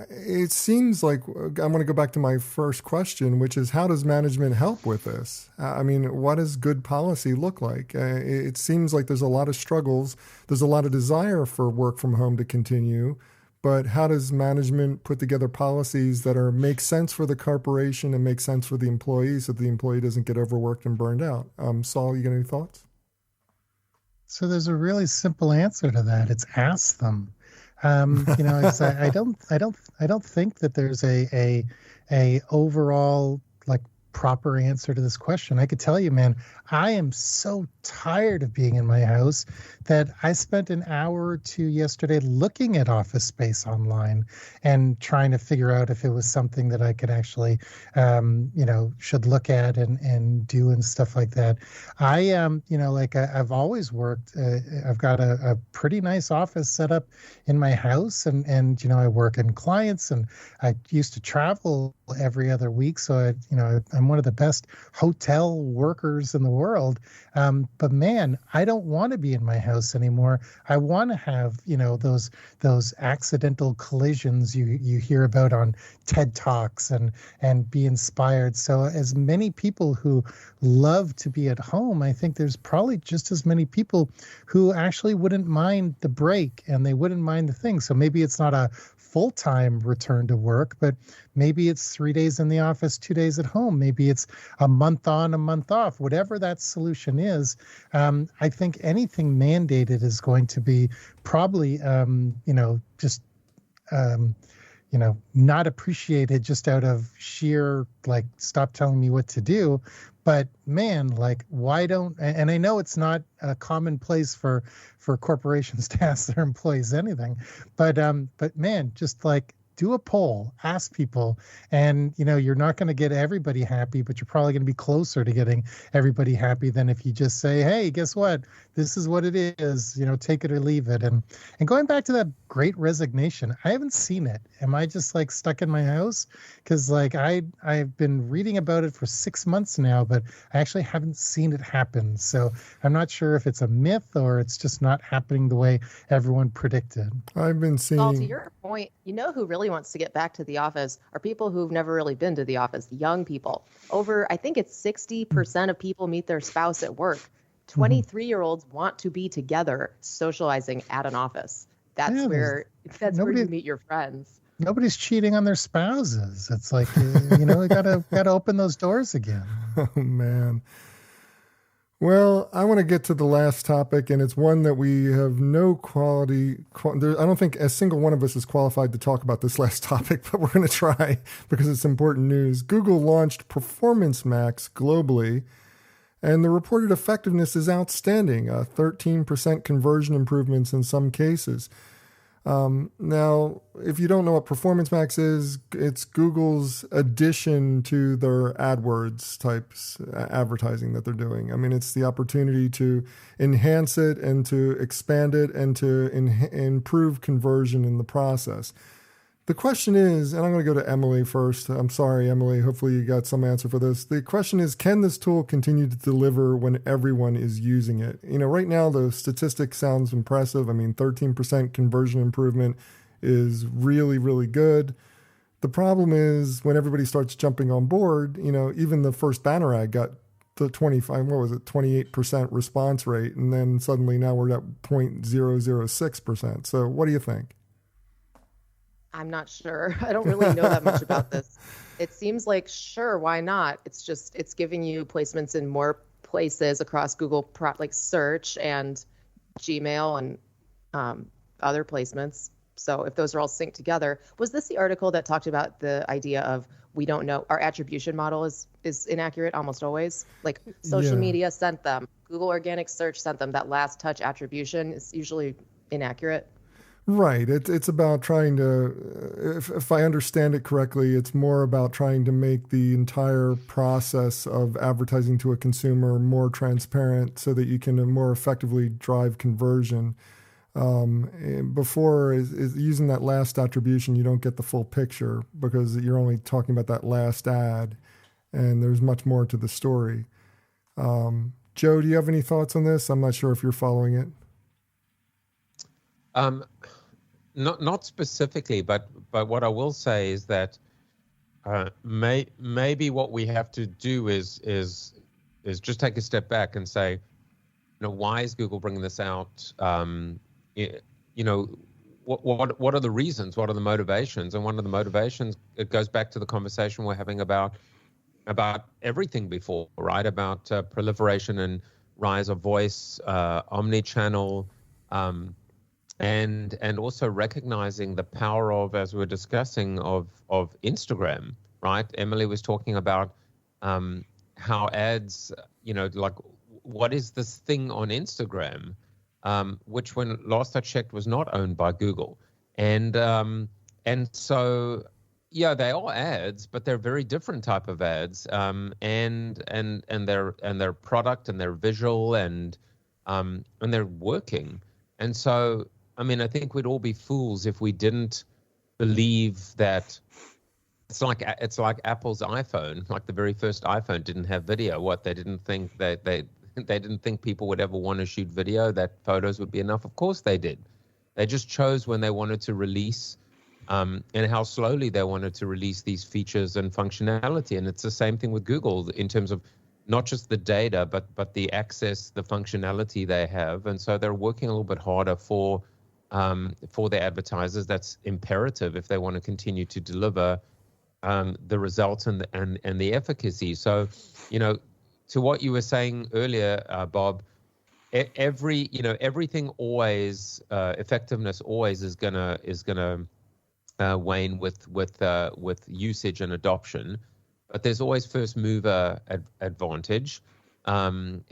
it seems like I want to go back to my first question, which is, how does management help with this? I mean, what does good policy look like? It seems like there's a lot of struggles. There's a lot of desire for work from home to continue. But how does management put together policies that make sense for the corporation and make sense for the employees, so the employee doesn't get overworked and burned out? Saul, you got any thoughts? So there's a really simple answer to that. It's ask them. I don't think that there's a overall proper answer to this question. I could tell you, man, I am so tired of being in my house that I spent an hour or 2 yesterday looking at office space online and trying to figure out if it was something that I could actually, should look at and do and stuff like that. I've always worked. I've got a pretty nice office set up in my house, and I work in clients, and I used to travel every other week. So I'm one of the best hotel workers in the world. But man, I don't want to be in my house anymore. I want to have, those accidental collisions you hear about on TED Talks and be inspired. So as many people who love to be at home, I think there's probably just as many people who actually wouldn't mind the break, and they wouldn't mind the thing. So maybe it's not a full-time return to work, but maybe it's 3 days in the office, 2 days at home. Maybe it's a month on, a month off, whatever that solution is. I think anything mandated is going to be probably, not appreciated just out of sheer, stop telling me what to do. But man, why don't, and I know it's not a commonplace for corporations to ask their employees anything, but man, just do a poll, ask people, and you're not going to get everybody happy, but you're probably going to be closer to getting everybody happy than if you just say, hey, guess what? This is what it is, take it or leave it. And going back to that Great Resignation, I haven't seen it. Am I just like stuck in my house? Because like I've been reading about it for 6 months now, but I actually haven't seen it happen. So I'm not sure if it's a myth or it's just not happening the way everyone predicted. I've been seeing. Well, to your point, who really wants to get back to the office are people who've never really been to the office, young people. I think it's 60% of people meet their spouse at work. 23-year-olds want to be together socializing at an office. That's where you meet your friends. Nobody's cheating on their spouses. It's like, we gotta open those doors again. Oh, man. Well, I want to get to the last topic, and it's one that we have no I don't think a single one of us is qualified to talk about this last topic, but we're going to try because it's important news. Google launched Performance Max globally, and the reported effectiveness is outstanding, 13% conversion improvements in some cases. Now, if you don't know what Performance Max is, it's Google's addition to their AdWords types advertising that they're doing. I mean, it's the opportunity to enhance it and to expand it and to improve conversion in the process. The question is, and I'm going to go to Emily first. I'm sorry, Emily. Hopefully you got some answer for this. The question is, can this tool continue to deliver when everyone is using it? Right now the statistic sounds impressive. I mean, 13% conversion improvement is really, really good. The problem is when everybody starts jumping on board, even the first banner ad got the 28% response rate. And then suddenly now we're at 0.006%. So what do you think? I'm not sure. I don't really know that much about this. It seems like, sure, why not? It's giving you placements in more places across Google, like search and Gmail and other placements. So if those are all synced together, was this the article that talked about the idea of we don't know, our attribution model is inaccurate almost always? Like social media sent them, Google organic search sent them, that last touch attribution is usually inaccurate. Right. It's about trying to, if I understand it correctly, it's more about trying to make the entire process of advertising to a consumer more transparent so that you can more effectively drive conversion. Before is using that last attribution, you don't get the full picture because you're only talking about that last ad, and there's much more to the story. Joe, do you have any thoughts on this? I'm not sure if you're following it. Not specifically, but what I will say is that maybe what we have to do is just take a step back and say, why is Google bringing this out? What are the reasons? What are the motivations? And one of the motivations, it goes back to the conversation we're having about everything before, right? About proliferation and rise of voice, omnichannel. And also recognizing the power of, as we were discussing, of Instagram, right? Emily was talking about how ads, like what is this thing on Instagram, which when last I checked was not owned by Google, and so they are ads, but they're very different type of ads, and they're product and they're visual and they're working, and so. I mean, I think we'd all be fools if we didn't believe that it's like Apple's iPhone. Like the very first iPhone didn't have video. What, they didn't think that they didn't think people would ever want to shoot video, that photos would be enough? Of course they did. They just chose when they wanted to release and how slowly they wanted to release these features and functionality. And it's the same thing with Google in terms of not just the data, but the access, the functionality they have. And so they're working a little bit harder for their advertisers. That's imperative if they want to continue to deliver the results and the efficacy. So, to what you were saying earlier, Bob, everything always effectiveness always is gonna wane with usage and adoption, but there's always first mover advantage, and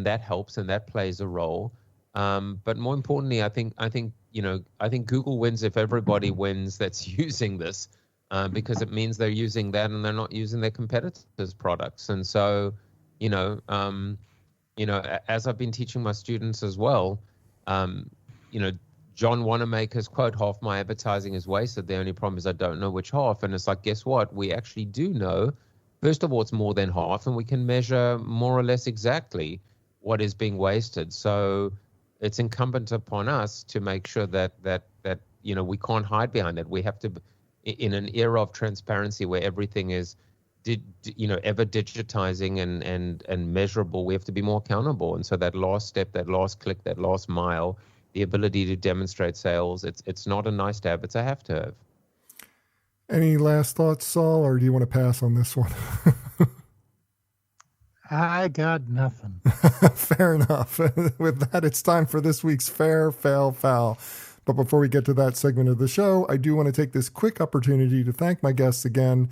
that helps and that plays a role. But more importantly, I think Google wins if everybody wins that's using this, because it means they're using that and they're not using their competitors' products. And so, as I've been teaching my students as well, John Wanamaker's quote, "Half my advertising is wasted. The only problem is I don't know which half." And it's like, guess what? We actually do know. First of all, it's more than half, and we can measure more or less exactly what is being wasted. So it's incumbent upon us to make sure that we can't hide behind it. We have to, in an era of transparency where everything is ever digitizing and measurable, we have to be more accountable. And so that last step, that last click, that last mile, the ability to demonstrate sales, it's not a nice to have, it's a have to have. Any last thoughts, Saul, or do you want to pass on this one? I got nothing. Fair enough. With that, it's time for this week's Fair, Fail, Foul. But before we get to that segment of the show, I do want to take this quick opportunity to thank my guests again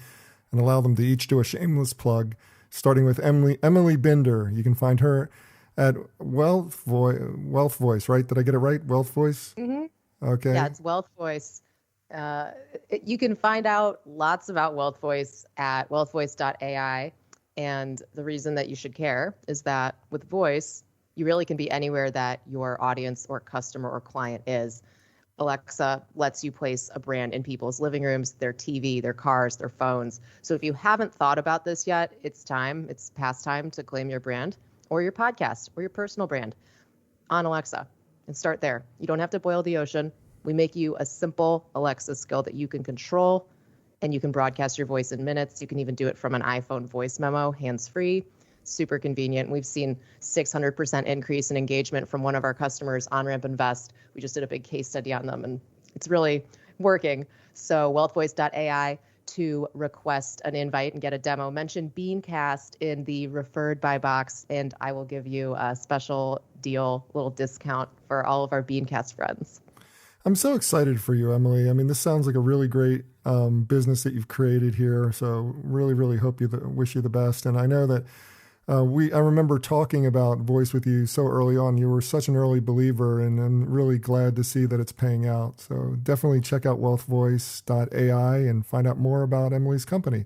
and allow them to each do a shameless plug, starting with Emily Binder. You can find her at Wealth Voice, right? Did I get it right? Wealth Voice? Mm-hmm. Okay. Yeah, it's Wealth Voice. You can find out lots about Wealth Voice at wealthvoice.ai. And the reason that you should care is that with voice, you really can be anywhere that your audience or customer or client is. Alexa lets you place a brand in people's living rooms, their TV, their cars, their phones. So if you haven't thought about this yet, it's past time to claim your brand or your podcast or your personal brand on Alexa and start there. You don't have to boil the ocean. We make you a simple Alexa skill that you can control, and you can broadcast your voice in minutes. You can even do it from an iPhone voice memo, hands-free, super convenient. We've seen 600% increase in engagement from one of our customers, OnRamp Invest. We just did a big case study on them, and it's really working. So wealthvoice.ai to request an invite and get a demo. Mention BeanCast in the referred by box, and I will give you a special deal, little discount for all of our BeanCast friends. I'm so excited for you, Emily. I mean, this sounds like a really great business that you've created here. So really, really wish you the best. And I know that I remember talking about voice with you so early on. You were such an early believer, and I'm really glad to see that it's paying out. So definitely check out wealthvoice.ai and find out more about Emily's company.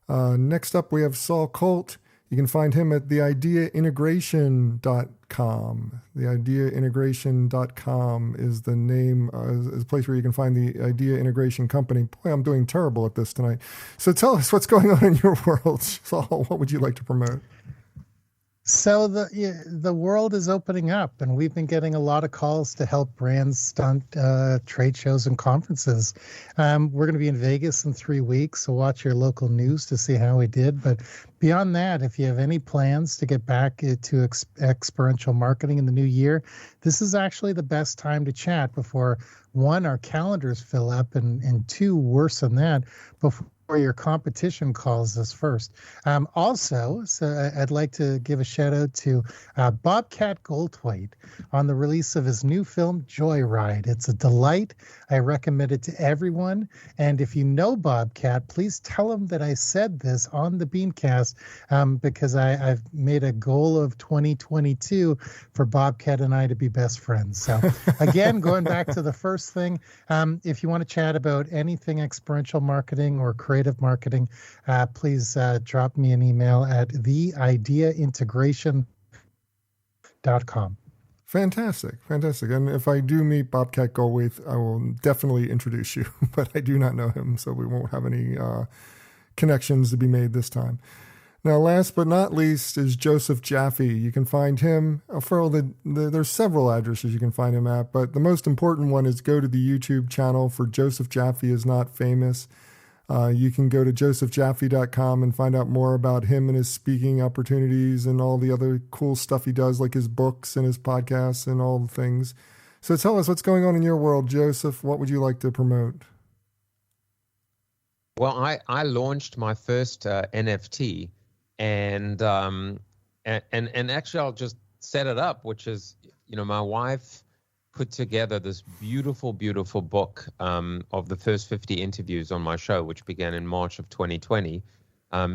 Next up, we have Saul Colt. You can find him at theideaintegration.com. Theideaintegration.com is the name, is a place where you can find the Idea Integration Company. Boy, I'm doing terrible at this tonight. So tell us what's going on in your world, Saul. What would you like to promote? So the world is opening up, and we've been getting a lot of calls to help brands stunt trade shows and conferences. We're going to be in Vegas in 3 weeks, so watch your local news to see how we did. But beyond that, if you have any plans to get back to experiential marketing in the new year, this is actually the best time to chat before, one, our calendars fill up, and two, worse than that, before your competition calls us first. Also, so I'd like to give a shout out to Bobcat Goldthwait on the release of his new film, Joyride. It's a delight. I recommend it to everyone. And if you know Bobcat, please tell him that I said this on the BeanCast, because I've made a goal of 2022 for Bobcat and I to be best friends. So again, going back to the first thing, if you want to chat about anything experiential marketing or creative marketing, please drop me an email at theideaintegration.com. Fantastic. And if I do meet Bobcat Goldthwait, I will definitely introduce you, but I do not know him, so we won't have any connections to be made this time. Now, last but not least is Joseph Jaffe. You can find him there's several addresses you can find him at, but the most important one is go to the YouTube channel for Joseph Jaffe Is Not Famous. You can go to josephjaffe.com and find out more about him and his speaking opportunities and all the other cool stuff he does, like his books and his podcasts and all the things. So tell us what's going on in your world, Joseph. What would you like to promote? Well, I launched my first NFT, and actually I'll just set it up, which is, my wife put together this beautiful, beautiful book of the first 50 interviews on my show, which began in March of 2020.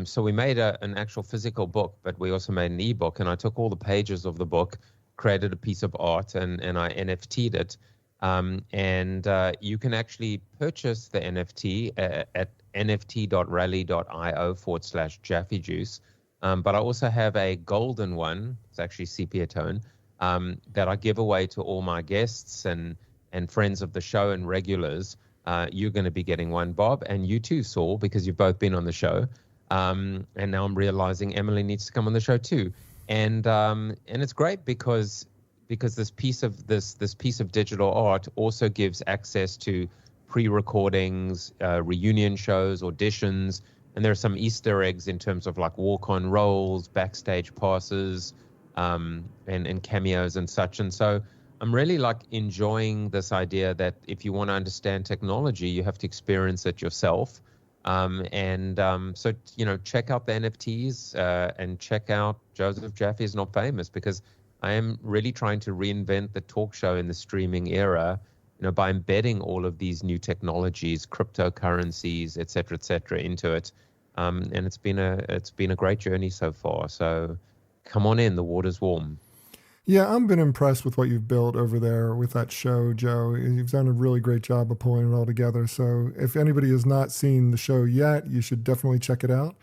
So we made an actual physical book, but we also made an ebook, and I took all the pages of the book created a piece of art and I NFT'd it. And you can actually purchase the NFT at nft.rally.io/Jaffe But I also have a golden one, it's actually sepia tone, that I give away to all my guests and friends of the show and regulars. You're going to be getting one, Bob, and you too, Saul, because you've both been on the show. And now I'm realizing Emily needs to come on the show too. And it's great because this piece of digital art also gives access to pre-recordings, reunion shows, auditions, and there are some Easter eggs in terms of like walk-on roles, backstage passes, and cameos and such. And so I'm really like enjoying this idea that if you want to understand technology, you have to experience it yourself. So check out the NFTs and check out Joseph Jaffe is Not Famous, because I am really trying to reinvent the talk show in the streaming era, by embedding all of these new technologies, cryptocurrencies, et cetera, into it. And it's been a great journey so far. So come on in, the water's warm. Yeah, I've been impressed with what you've built over there with that show, Joe. You've done a really great job of pulling it all together. So if anybody has not seen the show yet, you should definitely check it out.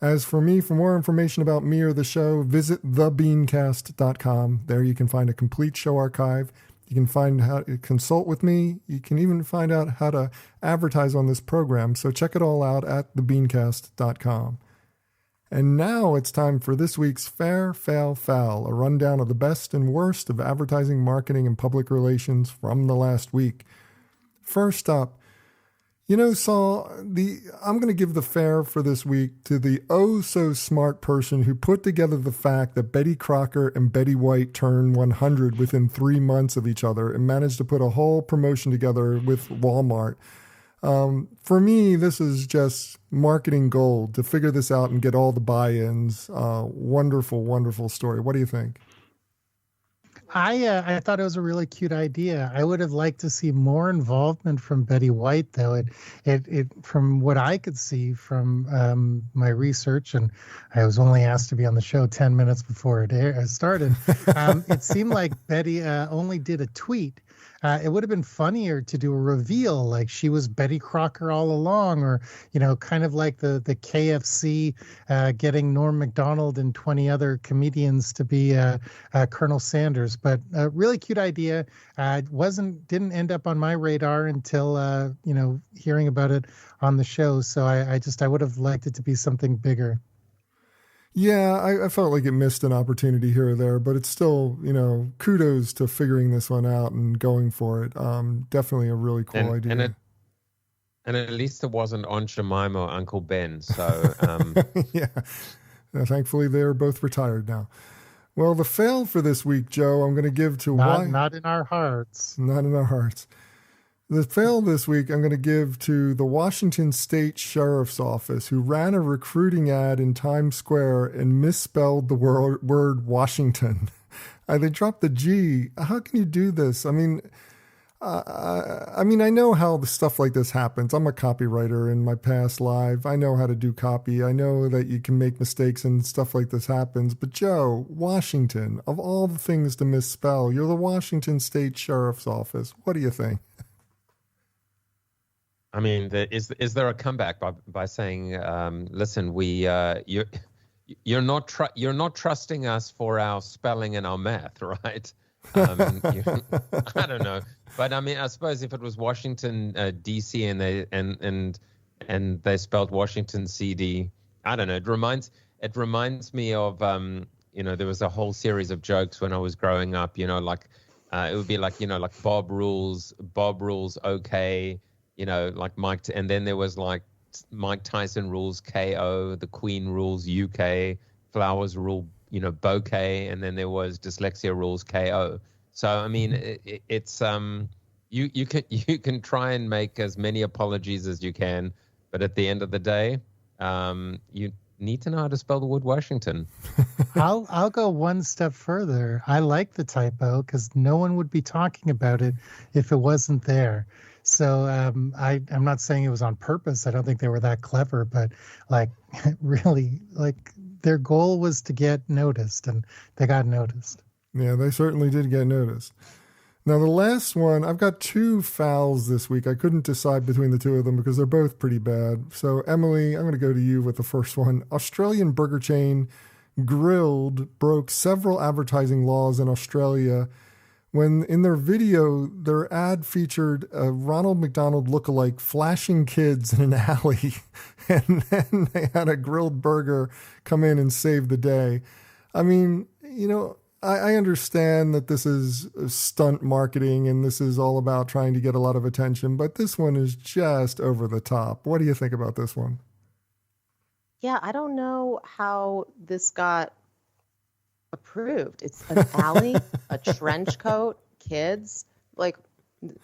As for me, for more information about me or the show, visit thebeancast.com. There you can find a complete show archive. You can find how to consult with me. You can even find out how to advertise on this program. So check it all out at thebeancast.com. And now it's time for this week's Fair, Fail, Foul, a rundown of the best and worst of advertising, marketing, and public relations from the last week. First up, Saul, I'm going to give the fair for this week to the oh-so-smart person who put together the fact that Betty Crocker and Betty White turned 100 within 3 months of each other and managed to put a whole promotion together with Walmart. For me, this is just marketing gold to figure this out and get all the buy-ins. Wonderful, wonderful story. What do you think? I thought it was a really cute idea. I would have liked to see more involvement from Betty White, though. It from what I could see from my research, and I was only asked to be on the show 10 minutes before it started. It seemed like Betty only did a tweet. It would have been funnier to do a reveal, like she was Betty Crocker all along, or, kind of like the KFC getting Norm Macdonald and 20 other comedians to be Colonel Sanders. But a really cute idea. Didn't end up on my radar until, hearing about it on the show. So I would have liked it to be something bigger. Yeah, I felt like it missed an opportunity here or there, but it's still, kudos to figuring this one out and going for it. Definitely a really cool idea. And at least it wasn't Aunt Jemima or Uncle Ben. So yeah, thankfully they're both retired now. Well, the fail for this week, Joe, I'm going to give to not in our hearts. Not in our hearts. The fail this week I'm going to give to the Washington State Sheriff's Office, who ran a recruiting ad in Times Square and misspelled the word Washington. They dropped the G. How can you do this? I mean, I know how the stuff like this happens. I'm a copywriter in my past life. I know how to do copy. I know that you can make mistakes and stuff like this happens. But Joe, Washington, of all the things to misspell, you're the Washington State Sheriff's Office. What do you think? I mean, is there a comeback by saying, listen, you're not trusting us for our spelling and our math, right? I don't know, but I mean, I suppose if it was Washington D.C. and they spelled Washington C.D., I don't know. It reminds me of there was a whole series of jokes when I was growing up. Like it would be like like Bob rules okay. Like Mike, and then there was like Mike Tyson rules KO, the Queen rules UK, Flowers rule, bouquet, and then there was dyslexia rules KO. So I mean, it's you can try and make as many apologies as you can, but at the end of the day, you need to know how to spell the word Washington. I'll go one step further. I like the typo because no one would be talking about it if it wasn't there. So I'm not saying it was on purpose. I don't think they were that clever, but really, their goal was to get noticed, and they got noticed. Yeah, they certainly did get noticed. Now, the last one, I've got two fouls this week. I couldn't decide between the two of them because they're both pretty bad. So, Emily, I'm going to go to you with the first one. Australian burger chain Grilled broke several advertising laws in Australia when in their video, their ad featured a Ronald McDonald lookalike flashing kids in an alley. And then they had a grilled burger come in and save the day. I mean, I understand that this is stunt marketing and this is all about trying to get a lot of attention, but this one is just over the top. What do you think about this one? Yeah, I don't know how this got approved. It's an alley, a trench coat, kids. Like,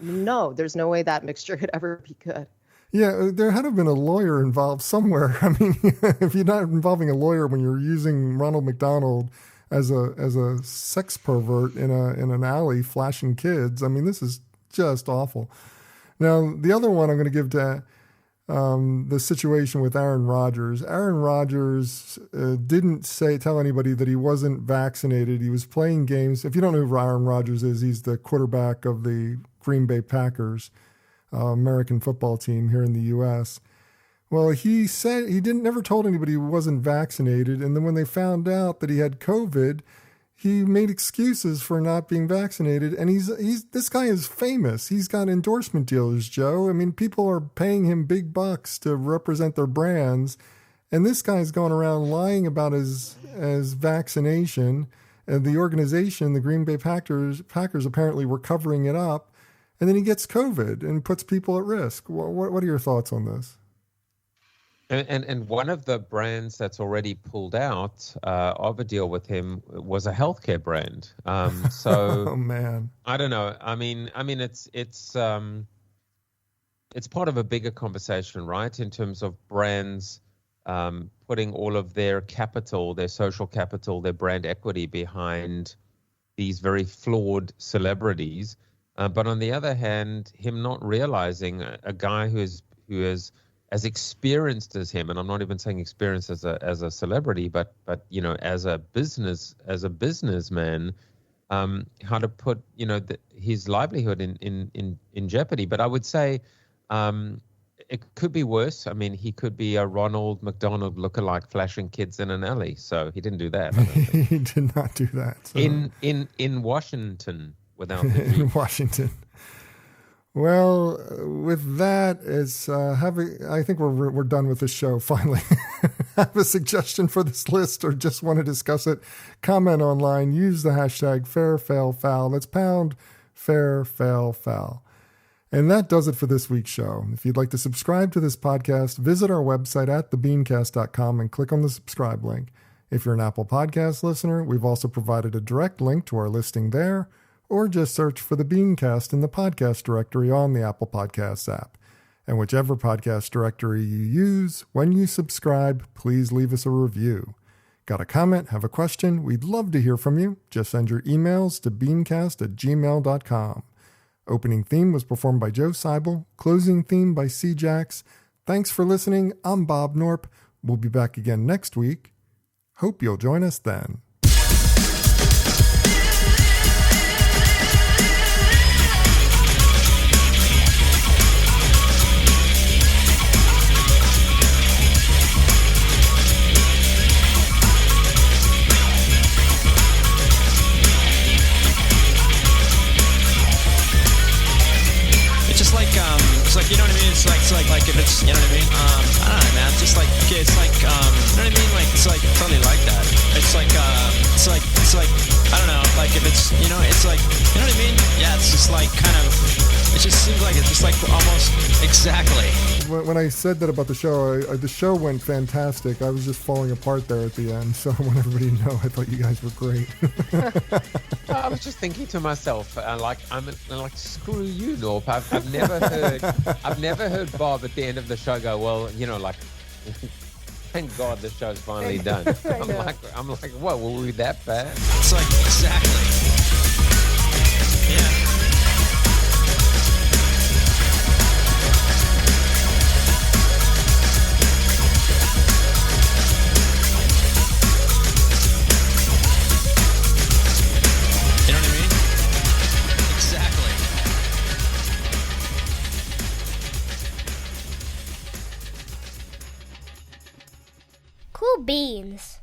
no, there's no way that mixture could ever be good. Yeah, there had to have been a lawyer involved somewhere. I mean, if you're not involving a lawyer when you're using Ronald McDonald as a sex pervert in an alley flashing kids, I mean, this is just awful. Now, the other one I'm going to give to the situation with Aaron Rodgers. Aaron Rodgers didn't tell anybody that he wasn't vaccinated. He was playing games. If you don't know who Aaron Rodgers is, he's the quarterback of the Green Bay Packers, American football team here in the U.S. Well, he said he never told anybody he wasn't vaccinated. And then when they found out that he had COVID, he made excuses for not being vaccinated. And this guy is famous. He's got endorsement dealers, Joe. I mean, people are paying him big bucks to represent their brands. And this guy's going around lying about his vaccination. And the organization, the Green Bay Packers apparently were covering it up. And then he gets COVID and puts people at risk. What are your thoughts on this? And one of the brands that's already pulled out of a deal with him was a healthcare brand. So oh man, I don't know. I mean, it's part of a bigger conversation, right? In terms of brands putting all of their capital, their social capital, their brand equity behind these very flawed celebrities. But on the other hand, him not realizing a guy who is as experienced as him, and I'm not even saying experienced as a celebrity, but as a businessman, how to put his livelihood in jeopardy. But I would say it could be worse. I mean, he could be a Ronald McDonald lookalike flashing kids in an alley. So he didn't do that. He did not do that. So. In Washington, without the G. In Washington. Well, with that, I think we're done with this show, finally. Have a suggestion for this list or just want to discuss it, comment online, use the hashtag #FairFailFoul. That's #FairFailFoul. And that does it for this week's show. If you'd like to subscribe to this podcast, visit our website at thebeancast.com and click on the subscribe link. If you're an Apple Podcast listener, we've also provided a direct link to our listing there, or just search for the BeanCast in the podcast directory on the Apple Podcasts app. And whichever podcast directory you use, when you subscribe, please leave us a review. Got a comment? Have a question? We'd love to hear from you. Just send your emails to beancast@gmail.com. Opening theme was performed by Joe Seibel. Closing theme by C. Jax. Thanks for listening. I'm Bob Norp. We'll be back again next week. Hope you'll join us then. You know what I mean? It's like if it's, you know what I mean? I don't know, man. Just like, it's like, you know what I mean? Like, it's like totally like that. It's like, I don't know, like if it's, it's like, you know what I mean? Yeah, it's just like kind of, it just seems like it's just like almost exactly. When I said that about the show went fantastic. I was just falling apart there at the end. So I want everybody to know I thought you guys were great. I was just thinking to myself, I'm like, screw you, Norp. I've never heard Bob at the end of the show go, well, like, thank God the show's finally done. I'm like, what? Were we that bad? It's like exactly. Yeah. Cool beans.